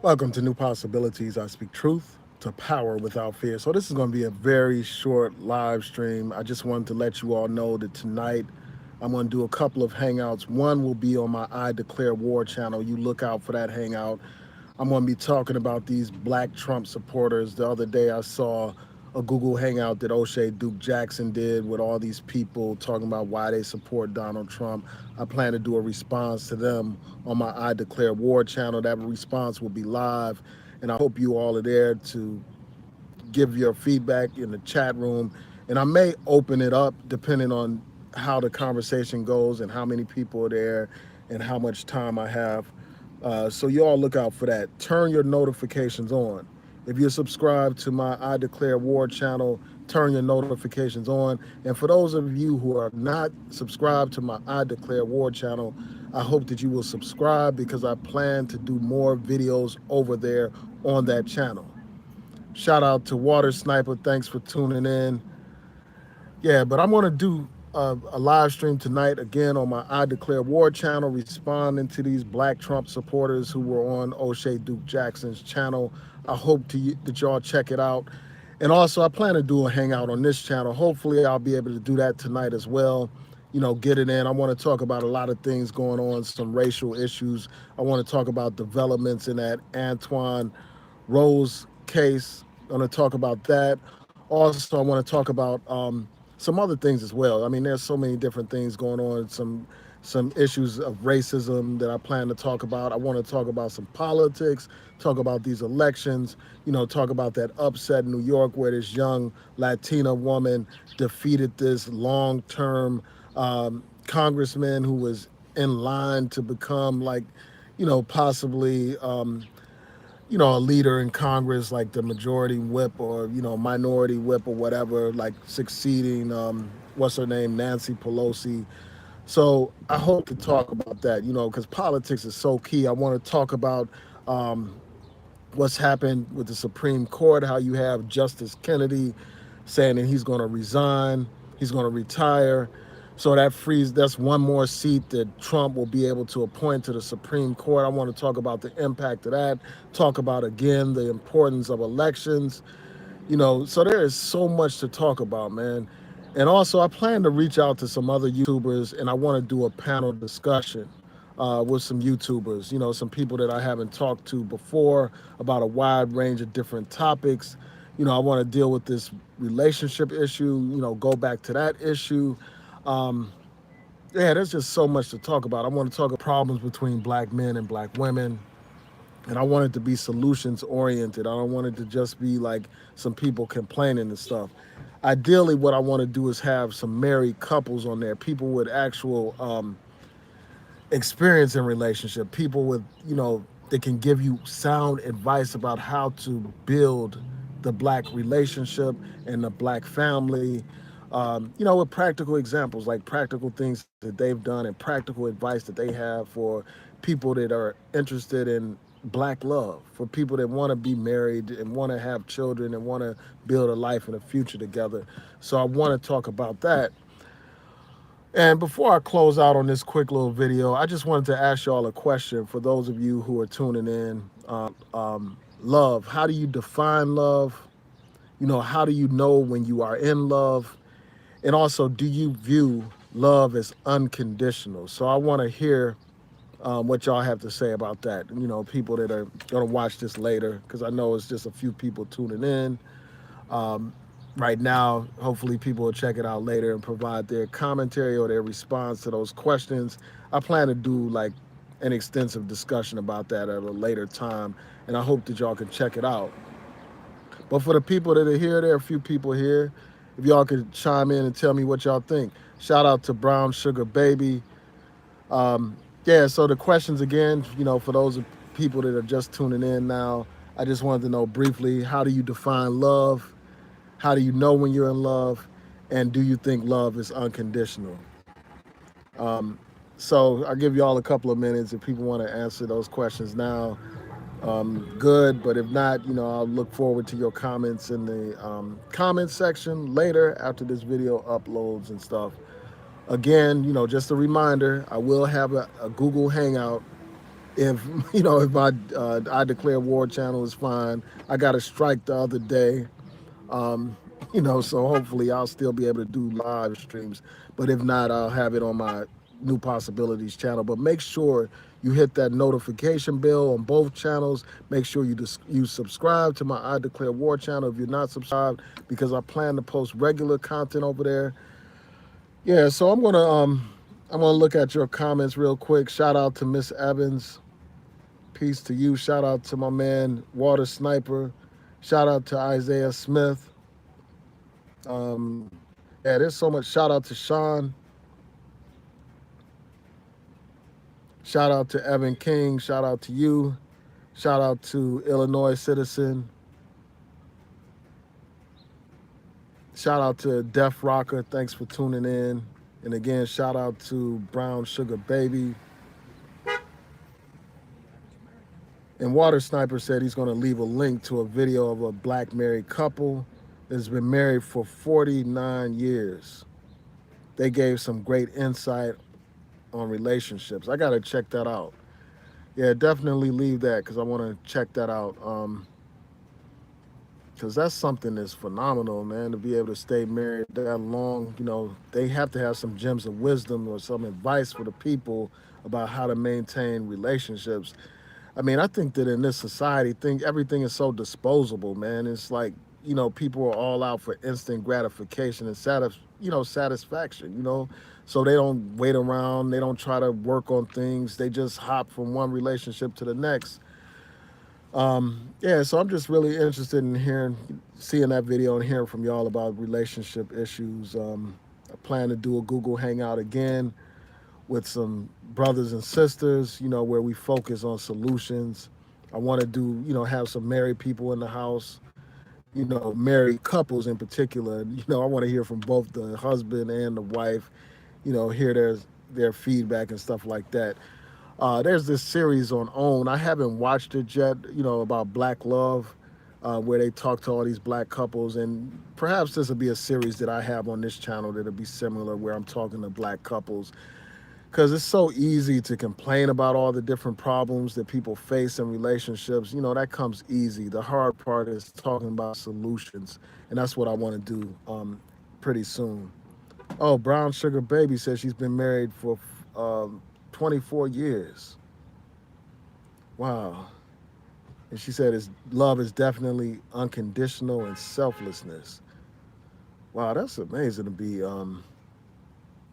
Welcome to New Possibilities. I speak truth to power without fear. So, this is going to be a very short live stream. I just wanted to let you all know that tonight I'm going to do a couple of hangouts. One will be on my I Declare War channel. You look out for that hangout. I'm going to be talking about these black Trump supporters. The other day I saw a Google Hangout that O'Shea Duke Jackson did with all these people talking about why they support Donald Trump. I plan to do a response to them on my I Declare War channel. That response will be live, and I hope you all are there to give your feedback in the chat room. And I may open it up depending on how the conversation goes and how many people are there and how much time I have. So you all look out for that. Turn your notifications on. If you're subscribed to my I Declare War channel, turn your notifications on. And for those of you who are not subscribed to my I Declare War channel, I hope that you will subscribe because I plan to do more videos over there on that channel. Shout out to Water Sniper. Thanks for tuning in. Yeah, but I'm going to do a live stream tonight again on my I Declare War channel, responding to these black Trump supporters who were on O'Shea Duke Jackson's channel. I hope that y'all check it out. And also, I plan to do a hangout on this channel. Hopefully, I'll be able to do that tonight as well. You know, get it in. I want to talk about a lot of things going on, some racial issues. I want to talk about developments in that Antoine Rose case. I'm going to talk about that. Also, I want to talk about some other things as well. I mean, there's so many different things going on. Some issues of racism that I plan to talk about. I want to talk about some politics, talk about these elections, you know, talk about that upset in New York where this young Latina woman defeated this long term congressman who was in line to become, like, you know, possibly you know, a leader in Congress, like the majority whip or, you know, minority whip or whatever, like succeeding, what's her name, Nancy Pelosi. So I hope to talk about that, you know, because politics is so key. I want to talk about um, what's happened with the Supreme Court, how you have Justice Kennedy saying that he's going to resign, he's going to retire. So that's one more seat that Trump will be able to appoint to the Supreme Court. I want to talk about the impact of that, talk about again the importance of elections, you know. So there is so much to talk about, man. And also, I plan to reach out to some other YouTubers, and I want to do a panel discussion with some YouTubers, you know, some people that I haven't talked to before about a wide range of different topics. You know, I want to deal with this relationship issue, you know, go back to that issue. Um, yeah, there's just so much to talk about. I want to talk about problems between black men and black women, and I want it to be solutions oriented. I don't want it to just be like some people complaining and stuff. Ideally, what I want to do is have some married couples on there, people with actual experience in relationship, people with, you know, that can give you sound advice about how to build the black relationship and the black family, you know, with practical examples, like practical things that they've done and practical advice that they have for people that are interested in black love, for people that want to be married and want to have children and want to build a life and a future together. So I want to talk about that. And before I close out on this quick little video, I just wanted to ask y'all a question for those of you who are tuning in. Love, how do you define love? You know, how do you know when you are in love? And also, do you view love as unconditional? So I want to hear what y'all have to say about that. You know, people that are going to watch this later, because I know it's just a few people tuning in. Right now, hopefully people will check it out later and provide their commentary or their response to those questions. I plan to do like an extensive discussion about that at a later time, and I hope that y'all can check it out. But for the people that are here, there are a few people here. If y'all could chime in and tell me what y'all think. Shout out to Brown Sugar Baby. Yeah, so the questions again, you know, for those people that are just tuning in now, I just wanted to know briefly, how do you define love? How do you know when you're in love? And do you think love is unconditional? So I'll give you all a couple of minutes if people want to answer those questions now. Good, but if not, you know, I'll look forward to your comments in the comment section later after this video uploads and stuff. Again, you know, just a reminder, I will have a Google Hangout If if I declare war channel is fine. I got a strike the other day. Um, so hopefully I'll still be able to do live streams. But if not, I'll have it on my New Possibilities channel. But make sure you hit that notification bell on both channels. Make sure you subscribe to my I Declare War channel if you're not subscribed, because I plan to post regular content over there. Yeah, so I'm gonna look at your comments real quick. Shout out to Miss Evans. Peace to you. Shout out to my man Water Sniper. Shout out to Isaiah Smith. Yeah, there's so much. Shout out to Sean. Shout out to Evan King. Shout out to you. Shout out to Illinois Citizen. Shout out to Def Rocker. Thanks for tuning in. And again, shout out to Brown Sugar Baby. And Water Sniper said he's going to leave a link to a video of a black married couple that's been married for 49 years. They gave some great insight on relationships. I got to check that out. Yeah, definitely leave that because I want to check that out. Because that's something that's phenomenal, man, to be able to stay married that long. They have to have some gems of wisdom or some advice for the people about how to maintain relationships. I mean, I think that in this society, think everything is so disposable, man. It's like, people are all out for instant gratification and satisfaction, So they don't wait around, they don't try to work on things. They just hop from one relationship to the next. Yeah, so I'm just really interested in seeing that video and hearing from y'all about relationship issues. I plan to do a Google Hangout again with some brothers and sisters, where we focus on solutions. I want to have some married people in the house, married couples in particular. I want to hear from both the husband and the wife, hear their feedback and stuff like that. There's this series on OWN. I haven't watched it yet, about black love, where they talk to all these black couples. And perhaps this will be a series that I have on this channel that'll be similar, where I'm talking to black couples, because it's so easy to complain about all the different problems that people face in relationships. That comes easy. The hard part is talking about solutions, and that's what I want to do pretty soon. Oh, Brown Sugar Baby says she's been married for 24 years. Wow. And she said love is definitely unconditional and selflessness. Wow, that's amazing to be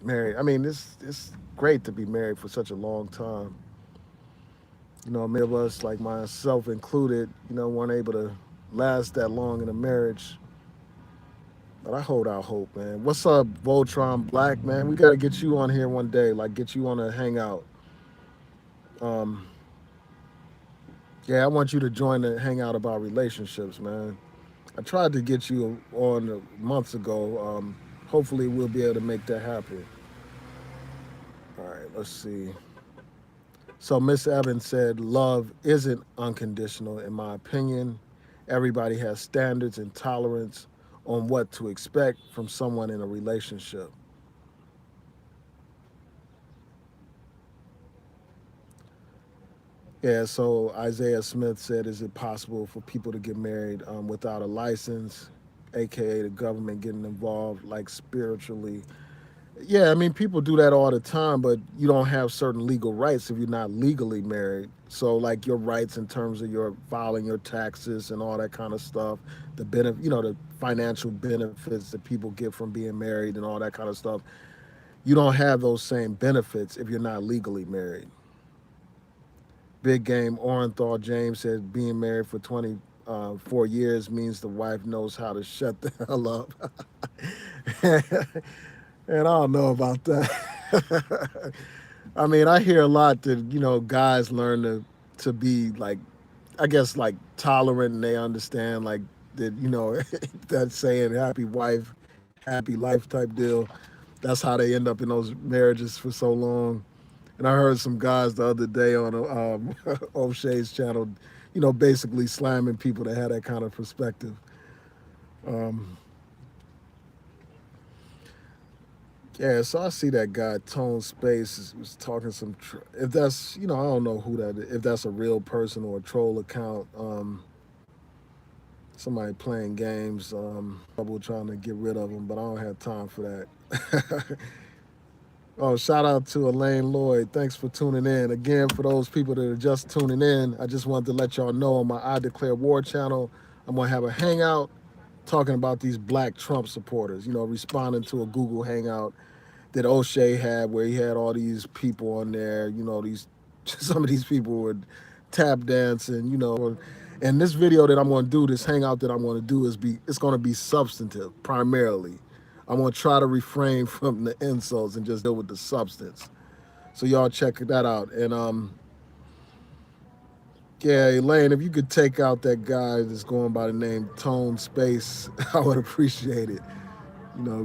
married. I mean, it's great to be married for such a long time. Many of us, like myself included, weren't able to last that long in a marriage. But I hold out hope, man. What's up, Voltron Black, man? We got to get you on here one day, like get you on a hangout. Um, yeah, I want you to join the hangout about relationships, man. I tried to get you on months ago. Hopefully, we'll be able to make that happen. All right, let's see. So Miss Evans said, love isn't unconditional, in my opinion. Everybody has standards and tolerance on what to expect from someone in a relationship. Yeah, so Isaiah Smith said, is it possible for people to get married without a license, aka the government getting involved, like spiritually? Yeah, I mean, people do that all the time, but you don't have certain legal rights if you're not legally married. So, like your rights in terms of your filing your taxes and all that kind of stuff, the financial benefits that people get from being married and all that kind of stuff. You don't have those same benefits if you're not legally married. Big Game Orenthal James said being married for 24 years means the wife knows how to shut the hell up. And I don't know about that. I mean, I hear a lot that guys learn to be like, I guess, like tolerant, and they understand like that that saying "happy wife, happy life" type deal. That's how they end up in those marriages for so long. And I heard some guys the other day on O'Shea's channel, basically slamming people that had that kind of perspective. Um, Yeah, so I see that guy Tone Space was talking some. If that's I don't know who that is, if that's a real person or a troll account. Somebody playing games. Trouble trying to get rid of them, but I don't have time for that. Oh, shout out to Elaine Lloyd. Thanks for tuning in. Again, for those people that are just tuning in, I just wanted to let y'all know on my I Declare War channel, I'm going to have a hangout talking about these black Trump supporters, responding to a Google Hangout that O'Shea had where he had all these people on there, these some of these people were tap dancing. And this video that I'm going to do, this hangout that I'm going to do it's going to be substantive primarily. I'm going to try to refrain from the insults and just deal with the substance. So y'all check that out. And yeah, Elaine, if you could take out that guy that's going by the name Tone Space, I would appreciate it.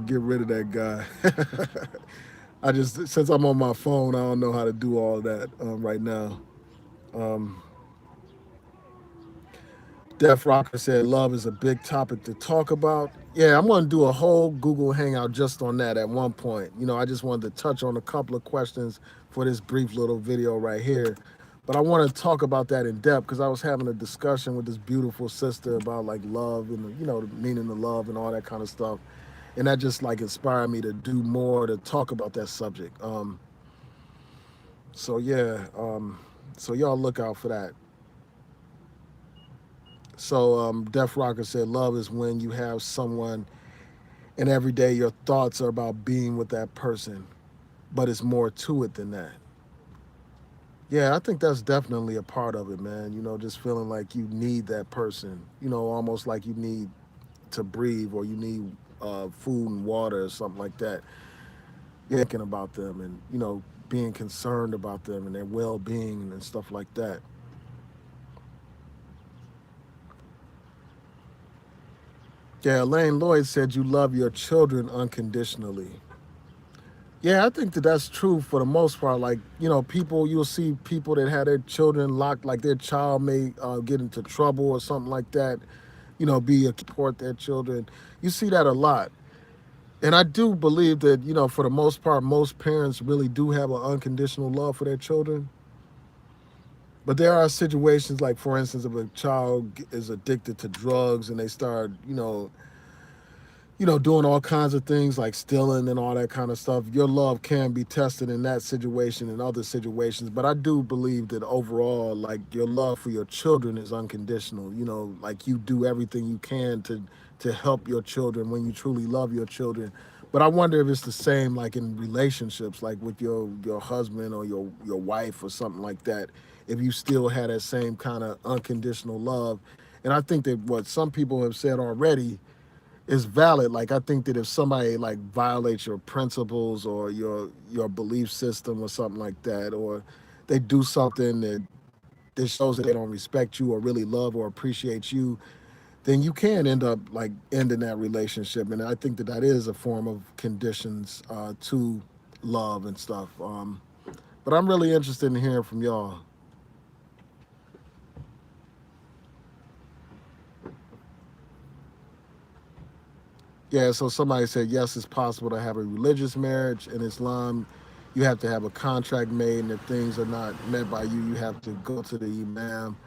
Get rid of that guy. I just since I'm on my phone, I don't know how to do all that right now. Um, Def Rocker said love is a big topic to talk about. Yeah, I'm going to do a whole Google Hangout just on that at one point. I just wanted to touch on a couple of questions for this brief little video right here. But I want to talk about that in depth because I was having a discussion with this beautiful sister about like love and the meaning of love and all that kind of stuff, and that just like inspired me to do more to talk about that subject. So yeah, so y'all look out for that. So Def Rocker said, "Love is when you have someone, and every day your thoughts are about being with that person, but it's more to it than that." Yeah, I think that's definitely a part of it, man. Just feeling like you need that person. Almost like you need to breathe or you need food and water or something like that. Yeah, thinking about them and being concerned about them and their well-being and stuff like that. Yeah, Elaine Lloyd said you love your children unconditionally. Yeah, I think that that's true for the most part. Like, people, you'll see people that had their children locked, like their child may get into trouble or something like that, be a support their children. You see that a lot. And I do believe that, for the most part, most parents really do have an unconditional love for their children. But there are situations like, for instance, if a child is addicted to drugs and they start, doing all kinds of things like stealing and all that kind of stuff. Your love can be tested in that situation and other situations. But I do believe that overall, like your love for your children is unconditional. Like you do everything you can to help your children when you truly love your children. But I wonder if it's the same like in relationships, like with your husband or your wife or something like that. If you still had that same kind of unconditional love. And I think that what some people have said already is valid. Like I think that if somebody like violates your principles or your belief system or something like that, or they do something that shows that they don't respect you or really love or appreciate you, then you can end up like ending that relationship. And I think that that is a form of conditions to love and stuff. But I'm really interested in hearing from y'all. Yeah, so somebody said yes, it's possible to have a religious marriage in Islam. You have to have a contract made, and if things are not met by you, you have to go to the imam.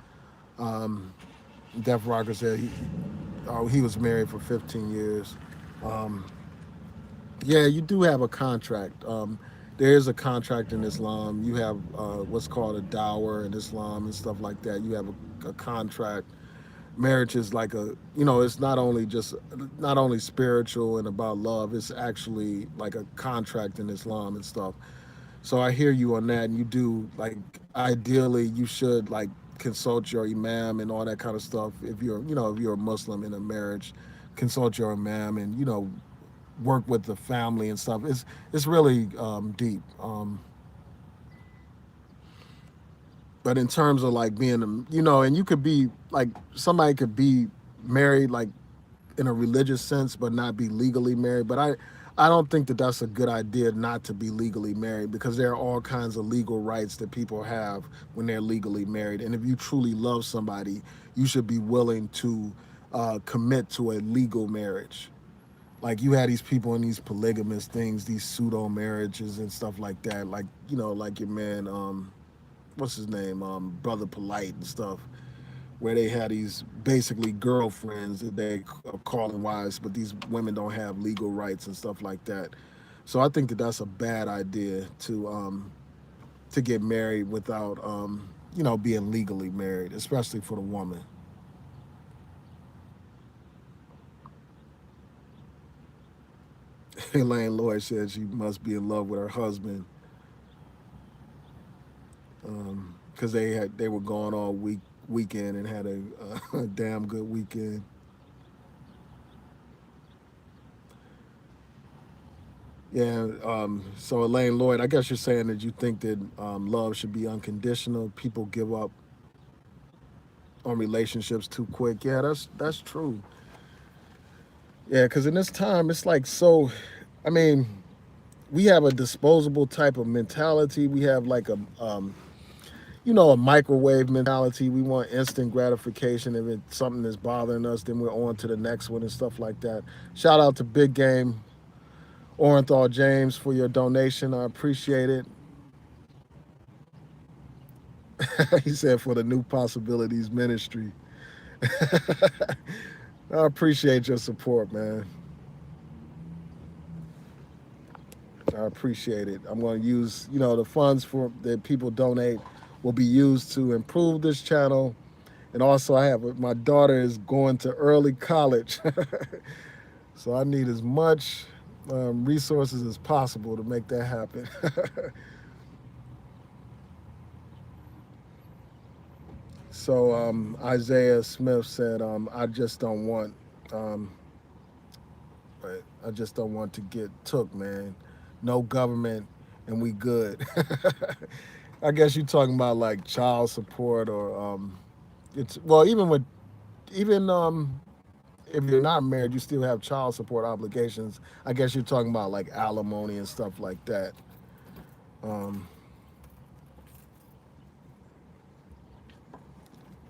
Um, Def Rocker said he was married for 15 years. Um, yeah, you do have a contract. There is a contract in Islam. You have what's called a dower in Islam and stuff like that. You have a contract. Marriage is like it's not only spiritual and about love, it's actually like a contract in Islam and stuff. So I hear you on that, and you do like ideally you should like consult your imam and all that kind of stuff. If you're a Muslim in a marriage, consult your imam and work with the family and stuff. It's really deep. But in terms of like being and you could be like somebody could be married like in a religious sense, but not be legally married. But I don't think that that's a good idea not to be legally married because there are all kinds of legal rights that people have when they're legally married. And if you truly love somebody, you should be willing to commit to a legal marriage. Like you had these people in these polygamous things, these pseudo marriages and stuff like that. Like like your man, what's his name, Brother Polite and stuff, where they had these basically girlfriends that they are calling wives, but these women don't have legal rights and stuff like that. So I think that that's a bad idea to get married without being legally married, especially for the woman. Elaine Lloyd said she must be in love with her husband because they were gone all weekend and had a damn good weekend. Yeah. So Elaine Lloyd, I guess you're saying that you think that love should be unconditional. People give up on relationships too quick. Yeah, that's true. Yeah, because in this time, it's like so. I mean, we have a disposable type of mentality. We have like a microwave mentality. We want instant gratification. If it's something that's bothering us, then we're on to the next one and stuff like that. Shout out to Big Game Orenthal James for your donation. I appreciate it. He said for the New Possibilities Ministry. I appreciate your support, man. I appreciate it. I'm going to use, the funds for that people donate will be used to improve this channel. And also, I have my daughter is going to early college, so I need as much resources as possible to make that happen. So Isaiah Smith said, "I just don't want, um, I just don't want to get took, man. No government, and we good." I guess you're talking about like child support or it's well even if you're not married, you still have child support obligations. I guess you're talking about like alimony and stuff like that. Um,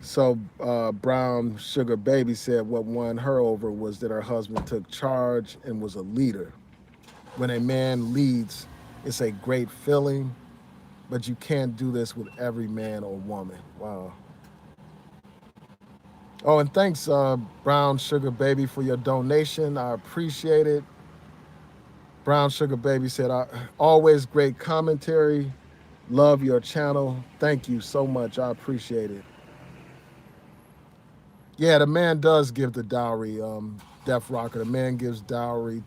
so Brown Sugar Baby said what won her over was that her husband took charge and was a leader. When a man leads, it's a great feeling, but you can't do this with every man or woman. Wow. Oh, and thanks, Brown Sugar Baby, for your donation. I appreciate it. Brown Sugar Baby said, always great commentary. Love your channel. Thank you so much. I appreciate it. Yeah, the man does give the dowry, Def Rocker. The man gives dowry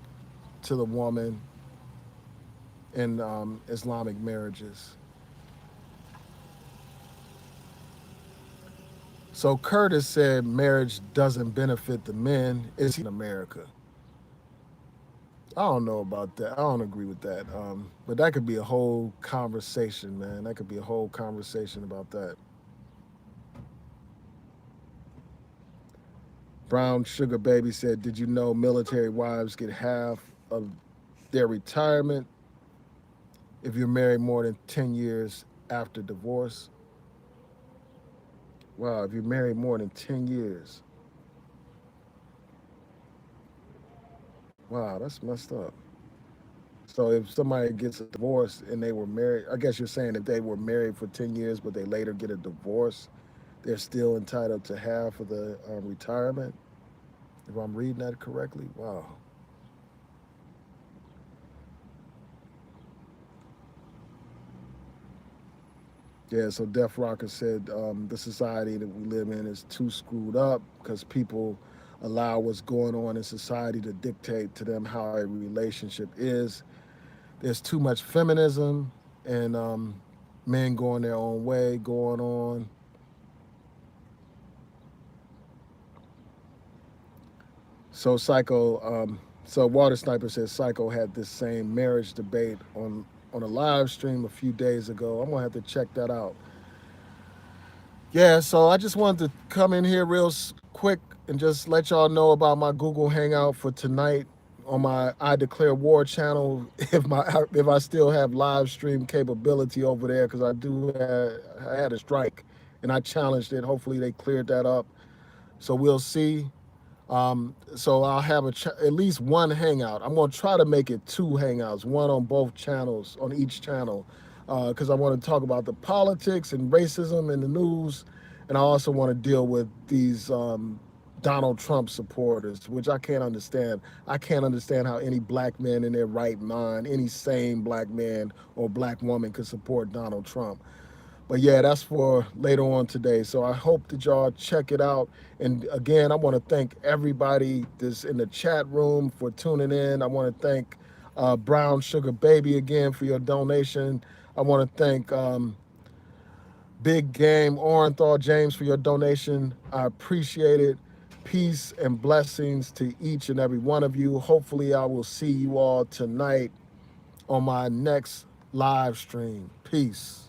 to the woman in Islamic marriages. So Curtis said marriage doesn't benefit the men. Is he in America? I don't know about that. I don't agree with that. But that could be a whole conversation, man. That could be a whole conversation about that. Brown Sugar Baby said, "Did you know military wives get half of their retirement if you're married more than 10 years after divorce?" Wow, if you're married more than 10 years. Wow, that's messed up. So if somebody gets a divorce and they were married, I guess you're saying if they were married for 10 years but they later get a divorce, they're still entitled to half of the retirement? If I'm reading that correctly? Wow. Yeah, so Def Rocker said the society that we live in is too screwed up because people allow what's going on in society to dictate to them how a relationship is. There's too much feminism and men going their own way going on. So so Water Sniper says Psycho had this same marriage debate on a live stream a few days ago. I'm gonna have to check that out. Yeah, so I just wanted to come in here real quick and just let y'all know about my Google Hangout for tonight on my I Declare War channel. If I still have live stream capability over there, because I had a strike and I challenged it. Hopefully they cleared that up. So we'll see. So I'll have at least one hangout. I'm going to try to make it two hangouts, one on both channels, on each channel, because I want to talk about the politics and racism in the news, and I also want to deal with these Donald Trump supporters, which I can't understand. I can't understand how any black man in their right mind, any sane black man or black woman could support Donald Trump. But yeah, that's for later on today. So I hope that y'all check it out. And again, I want to thank everybody that's in the chat room for tuning in. I want to thank Brown Sugar Baby again for your donation. I want to thank Big Game Orenthal James for your donation. I appreciate it. Peace and blessings to each and every one of you. Hopefully, I will see you all tonight on my next live stream. Peace.